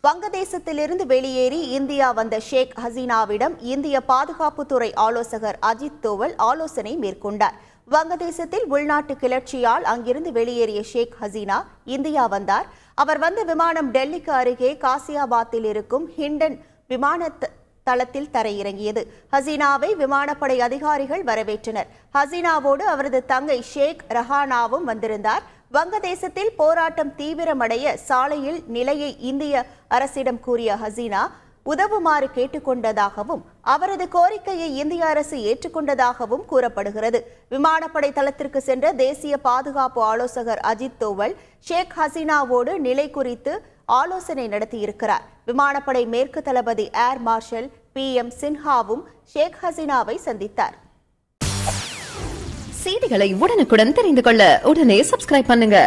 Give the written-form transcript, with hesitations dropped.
வங்கதேசத்திலிருந்து வெளியேறி இந்தியா வந்த ஷேக் ஹசீனாவிடம் இந்திய பாதுகாப்புத்துறை ஆலோசகர் அஜித் தோவல் ஆலோசனை மேற்கொண்டார். வங்கதேசத்தில் உள்நாட்டு கிளர்ச்சியால் அங்கிருந்து வெளியேறிய ஷேக் ஹசீனா இந்தியா வந்தார். அவர் வந்த விமானம் டெல்லிக்கு அருகே காசியாபாத்தில் இருக்கும் ஹிண்டன் விமான தளத்தில் தரையிறங்கியது. ஹசீனாவை விமானப்படை அதிகாரிகள் வரவேற்றனர். ஹசீனாவோடு அவரது தங்கை ஷேக் ரஹானாவும் வந்திருந்தார். வங்கதேசத்தில் போராட்டம் தீவிரமடைய சாலையில் நிலையை இந்திய அரசிடம் கூறிய ஹசீனா உதவுமாறு கேட்டுக்கொண்டதாகவும் அவரது கோரிக்கையை இந்திய அரசு ஏற்றுக்கொண்டதாகவும் கூறப்படுகிறது. விமானப்படை தளத்திற்கு சென்ற தேசிய பாதுகாப்பு ஆலோசகர் அஜித் தோவல் ஷேக் ஹசீனாவோடு நிலை குறித்து ஆலோசனை நடத்தியிருக்கிறார். விமானப்படை மேற்கு தளபதி ஏர் மார்ஷல் PM சின்ஹாவும் ஷேக் ஹசீனாவை சந்தித்தார். செய்திகளை உடனுக்குடன் தெரிந்து கொள்ள உடனே சப்ஸ்கிரைப் பண்ணுங்க.